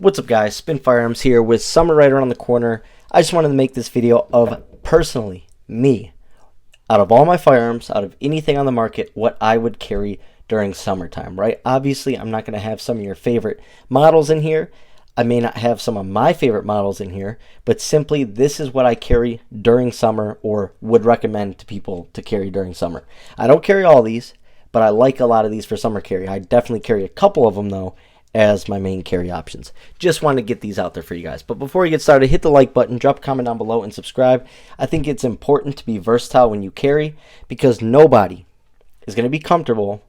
What's up, guys? Spin Firearms here with summer right around the corner. I just wanted to make this video of personally me, out of all my firearms, out of anything on the market, what I would carry during summertime, right? Obviously, I'm not going to have some of your favorite models in here. I may not have some of my favorite models in here, but simply this is what I carry during summer or would recommend to people to carry during summer. I don't carry all these, but I like a lot of these for summer carry. I definitely carry a couple of them though as my main carry options. Just wanted to get these out there for you guys. But before we get started, hit the like button, drop a comment down below, and subscribe. I think it's important to be versatile when you carry because nobody is going to be comfortable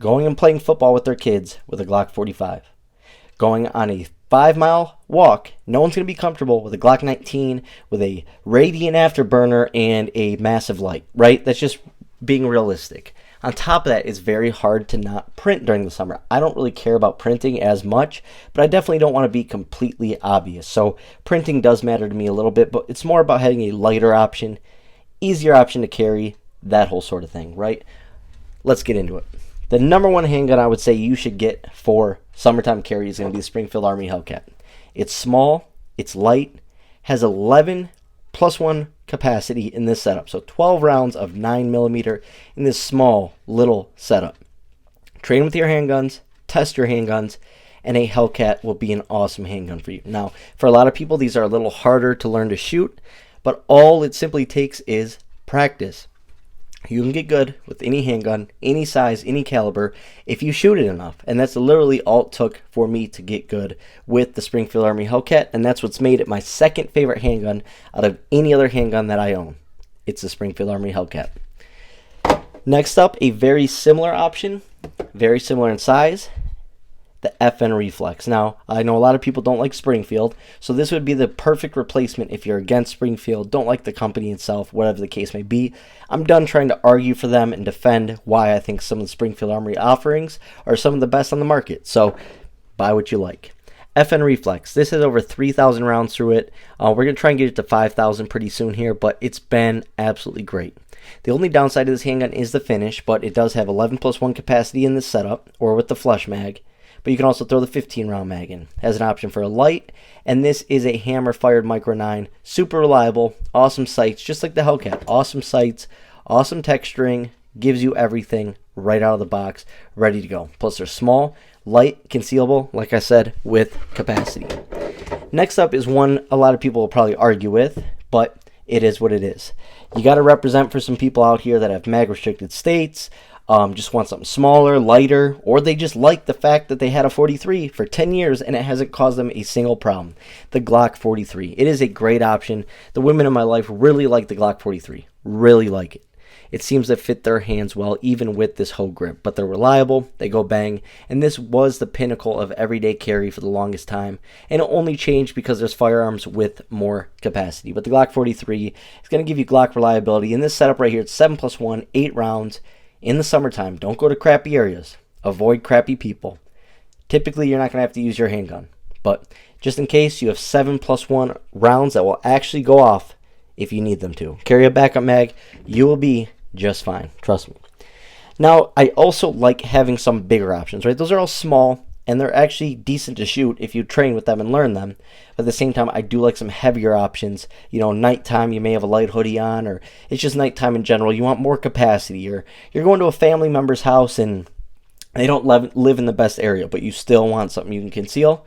going and playing football with their kids with a Glock 45. Going on a 5-mile walk, no one's going to be comfortable with a Glock 19 with a Radiant afterburner and a massive light, right? That's just being realistic. On top of that, it's very hard to not print during the summer. I don't really care about printing as much, but I definitely don't want to be completely obvious. So printing does matter to me a little bit, but it's more about having a lighter option, easier option to carry, that whole sort of thing, right? Let's get into it. The number one handgun I would say you should get for summertime carry is going to be the Springfield Army Hellcat. It's small, it's light, has 11+1 capacity in this setup. So 12 rounds of 9mm in this small little setup. Train with your handguns, test your handguns, and a Hellcat will be an awesome handgun for you. Now, for a lot of people, these are a little harder to learn to shoot, but all it simply takes is practice. You can get good with any handgun, any size, any caliber, if you shoot it enough. And that's literally all it took for me to get good with the Springfield Army Hellcat. And that's what's made it my second favorite handgun out of any other handgun that I own. It's the Springfield Army Hellcat. Next up, a very similar option, very similar in size, the FN Reflex. Now, I know a lot of people don't like Springfield, so this would be the perfect replacement if you're against Springfield, don't like the company itself, whatever the case may be. I'm done trying to argue for them and defend why I think some of the Springfield Armory offerings are some of the best on the market. So, buy what you like. FN Reflex. This has over 3,000 rounds through it. We're going to try and get it to 5,000 pretty soon here, but it's been absolutely great. The only downside of this handgun is the finish, but it does have 11+1 capacity in this setup, or with the flush mag. But you can also throw the 15-round mag in as an option for a light. And this is a hammer-fired Micro 9. Super reliable, awesome sights, just like the Hellcat. Awesome sights, awesome texturing, gives you everything right out of the box, ready to go. Plus they're small, light, concealable, like I said, with capacity. Next up is one a lot of people will probably argue with, but it is what it is. You got to represent for some people out here that have mag-restricted states, just want something smaller, lighter, or they just like the fact that they had a 43 for 10 years and it hasn't caused them a single problem. The Glock 43. It is a great option. The women in my life really like the Glock 43. Really like it. It seems to fit their hands well, even with this hoe grip. But they're reliable, they go bang, and this was the pinnacle of everyday carry for the longest time. And it only changed because there's firearms with more capacity. But the Glock 43 is going to give you Glock reliability. In this setup right here, it's 7+1, 8 rounds. In the summertime, don't go to crappy areas. Avoid crappy people. Typically, you're not going to have to use your handgun. But just in case, you have 7+1 rounds that will actually go off if you need them to. Carry a backup mag. You will be just fine. Trust me. Now, I also like having some bigger options, right? Those are all small, and they're actually decent to shoot if you train with them and learn them. But at the same time, I do like some heavier options. You know, nighttime, you may have a light hoodie on, or it's just nighttime in general. You want more capacity, or you're going to a family member's house and they don't live in the best area, but you still want something you can conceal.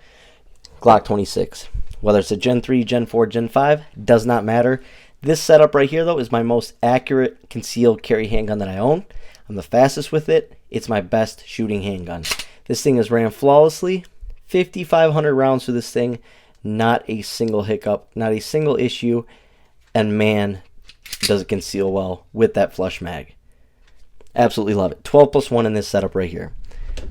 Glock 26. Whether it's a Gen 3, Gen 4, Gen 5, does not matter. This setup right here, though, is my most accurate concealed carry handgun that I own. I'm the fastest with it. It's my best shooting handgun. This thing is ran flawlessly. 5,500 rounds for this thing. Not a single hiccup. Not a single issue. And man, does it conceal well with that flush mag. Absolutely love it. 12+1 in this setup right here.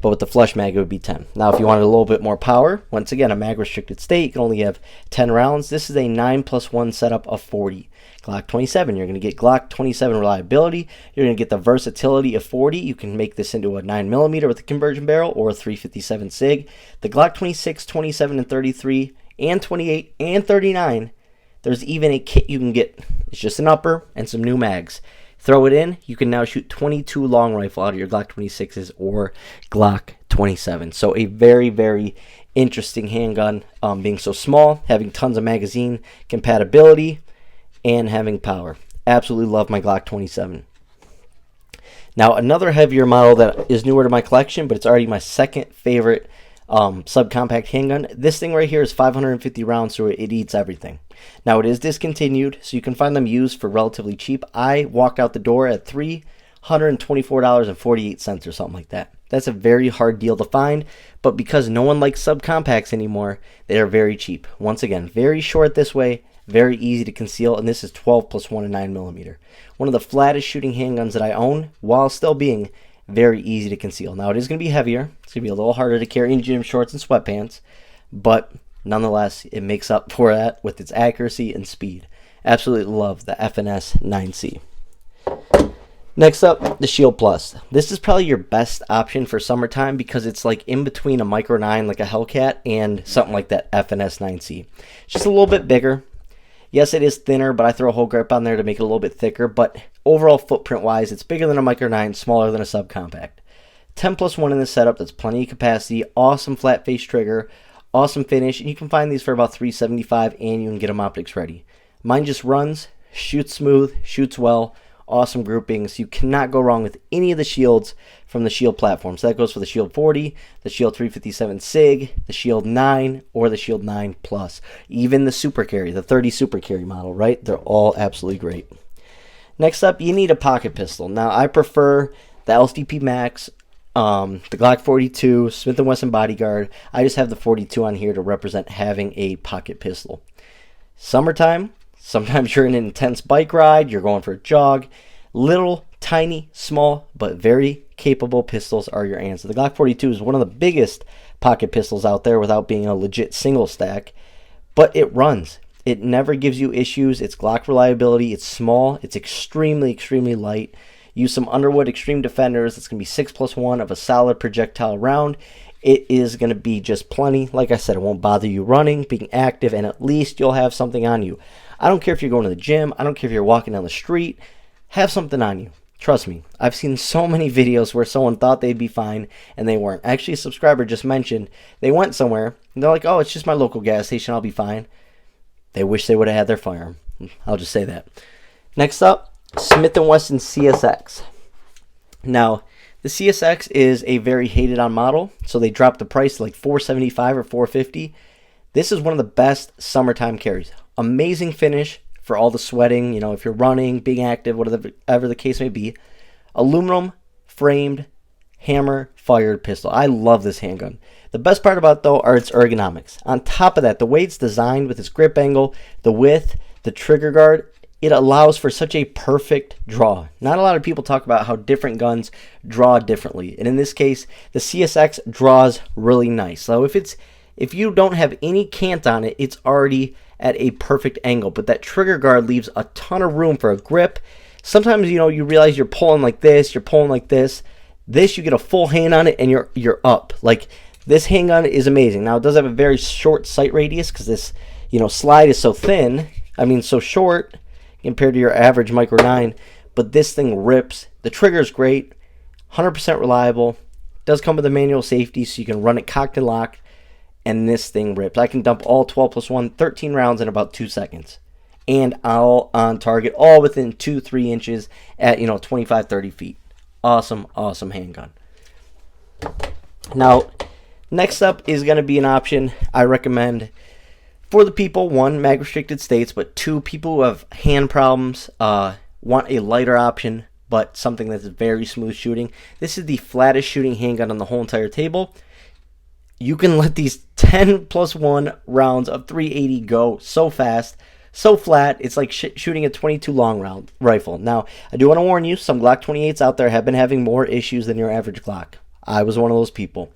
But with the flush mag, it would be 10. Now, if you wanted a little bit more power, once again, a mag-restricted state, you can only have 10 rounds. This is a 9+1 setup of 40. Glock 27, you're going to get Glock 27 reliability. You're going to get the versatility of 40. You can make this into a 9mm with a conversion barrel or a 357 SIG. The Glock 26, 27, and 33, and 28, and 39, there's even a kit you can get. It's just an upper and some new mags. Throw it in, you can now shoot 22 long rifle out of your Glock 26s or Glock 27. So a very, very interesting handgun, being so small, having tons of magazine compatibility, and having power. Absolutely love my Glock 27. Now, another heavier model that is newer to my collection, but it's already my second favorite subcompact handgun. This thing right here is 550 rounds, so it eats everything. Now, it is discontinued, so you can find them used for relatively cheap. I walked out the door at $324.48 or something like that. That's a very hard deal to find, but because no one likes subcompacts anymore, they are very cheap. Once again, very short this way, very easy to conceal, and this is 12 plus 1 and 9mm. One of the flattest shooting handguns that I own, while still being very easy to conceal. Now, it is going to be heavier. It's going to be a little harder to carry in gym shorts and sweatpants, but nonetheless, it makes up for that with its accuracy and speed. Absolutely love the FNS 9C. Next up, the Shield Plus. This is probably your best option for summertime because it's like in between a Micro 9 like a Hellcat and something like that FNS 9C. It's just a little bit bigger. Yes, it is thinner, but I throw a whole grip on there to make it a little bit thicker. But overall footprint-wise, it's bigger than a Micro 9, smaller than a subcompact. 10 plus 1 in the setup, that's plenty of capacity, awesome flat face trigger, awesome finish, and you can find these for about $375 and you can get them optics ready. Mine just runs, shoots smooth, shoots well, awesome groupings. You cannot go wrong with any of the shields from the Shield platform. So that goes for the Shield 40, the Shield 357 SIG, the Shield 9, or the Shield 9 Plus. Even the Super Carry, the 30 Super Carry model, right? They're all absolutely great. Next up, you need a pocket pistol. Now, I prefer the LTP Max, the Glock 42, Smith & Wesson Bodyguard. I just have the 42 on here to represent having a pocket pistol. Summertime, sometimes you're in an intense bike ride, you're going for a jog. Little, tiny, small, but very capable pistols are your answer. The Glock 42 is one of the biggest pocket pistols out there without being a legit single stack, but it runs. It never gives you issues. It's Glock reliability. It's small. It's extremely, extremely light. Use some Underwood Extreme Defenders. It's going to be 6 plus 1 of a solid projectile round. It is going to be just plenty. Like I said, it won't bother you running, being active, and at least you'll have something on you. I don't care if you're going to the gym. I don't care if you're walking down the street. Have something on you. Trust me. I've seen so many videos where someone thought they'd be fine and they weren't. Actually, a subscriber just mentioned they went somewhere and they're like, oh, it's just my local gas station. I'll be fine. They wish they would have had their firearm. I'll just say that. Next up, Smith & Wesson CSX. Now, the CSX is a very hated on model, so they dropped the price to like $475 or $450. This is one of the best summertime carries. Amazing finish for all the sweating, you know, if you're running, being active, whatever the case may be. Aluminum framed hammer fired pistol. I love this handgun. The best part about it, though, are its ergonomics. On top of that, the way it's designed with its grip angle, the width, the trigger guard, it allows for such a perfect draw. Not a lot of people talk about how different guns draw differently. And in this case, the CSX draws really nice. So if you don't have any cant on it, it's already at a perfect angle. But that trigger guard leaves a ton of room for a grip. Sometimes, you know, you realize you're pulling like this, you're pulling like this. This, you get a full hand on it and you're up. Like, this handgun is amazing. Now, it does have a very short sight radius because this, you know, slide is so thin. I mean, so short compared to your average Micro 9. But this thing rips. The trigger is great. 100% reliable. Does come with a manual safety, so you can run it cocked and locked. And this thing rips. I can dump all 12 plus 1, 13 rounds in about 2 seconds. And all on target, all within 2-3 inches at, you know, 25-30 feet. Awesome, awesome handgun. Now, next up is going to be an option I recommend for the people, 1, mag restricted states, but 2, people who have hand problems, want a lighter option, but something that's very smooth shooting. This is the flattest shooting handgun on the whole entire table. You can let these 10 plus 1 rounds of 380 go so fast, so flat, it's like shooting a 22 long round rifle. Now, I do want to warn you, some Glock 28s out there have been having more issues than your average Glock. I was one of those people.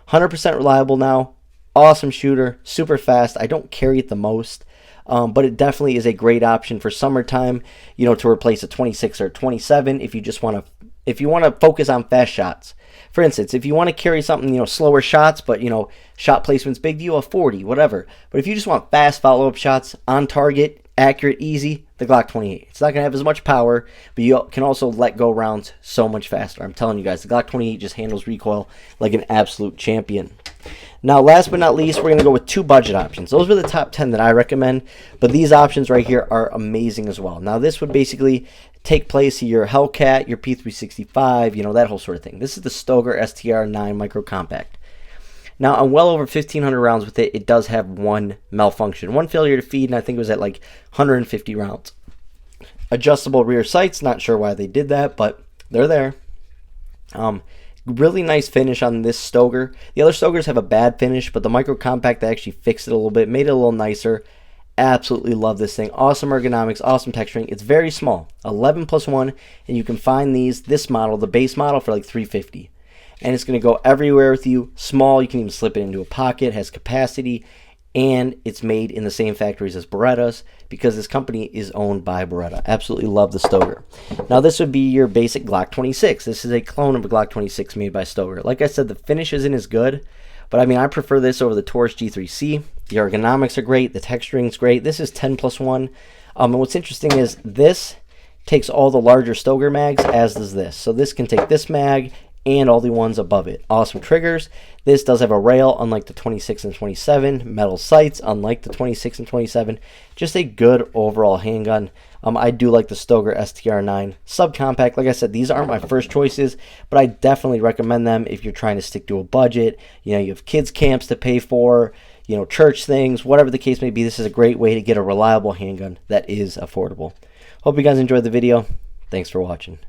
100% reliable now, awesome shooter, super fast. I don't carry it the most, but it definitely is a great option for summertime, you know, to replace a 26 or 27 if you just want to focus on fast shots. For instance, if you want to carry something, you know, slower shots, but, you know, shot placement's big deal, a 40, whatever. But if you just want fast follow-up shots, on target, accurate, easy, the Glock 28. It's not going to have as much power, but you can also let go rounds so much faster. I'm telling you guys, the Glock 28 just handles recoil like an absolute champion. Now, last but not least, we're going to go with 2 budget options. Those were the top 10 that I recommend, but these options right here are amazing as well. Now, this would basically take place of your Hellcat, your P365, you know, that whole sort of thing. This is the Stoeger STR9 Micro Compact. Now, I'm well over 1,500 rounds with it. It does have one malfunction, one failure to feed, and I think it was at like 150 rounds. Adjustable rear sights, not sure why they did that, but they're there. Really nice finish on this Stoeger. The other Stoegers have a bad finish, but the Micro Compact actually fixed it a little bit, made it a little nicer. Absolutely love this thing. Awesome ergonomics, awesome texturing. It's very small, 11+1, and you can find this model, the base model, for like $350. And it's going to go everywhere with you. Small, you can even slip it into a pocket, has capacity, and it's made in the same factories as Beretta's because this company is owned by Beretta. Absolutely love the Stoeger. Now, this would be your basic Glock 26. This is a clone of a Glock 26 made by Stoeger. Like I said, the finish isn't as good, but I mean, I prefer this over the Taurus G3C. The ergonomics are great. The texturing's great. This is 10+1. And what's interesting is this takes all the larger Stoeger mags, as does this. So this can take this mag and all the ones above it. Awesome triggers. This does have a rail, unlike the 26 and 27. Metal sights, unlike the 26 and 27. Just a good overall handgun. I do like the Stoeger STR9 subcompact. Like I said, these aren't my first choices, but I definitely recommend them if you're trying to stick to a budget. You know, you have kids' camps to pay for, you know, church things, whatever the case may be. This is a great way to get a reliable handgun that is affordable. Hope you guys enjoyed the video. Thanks for watching.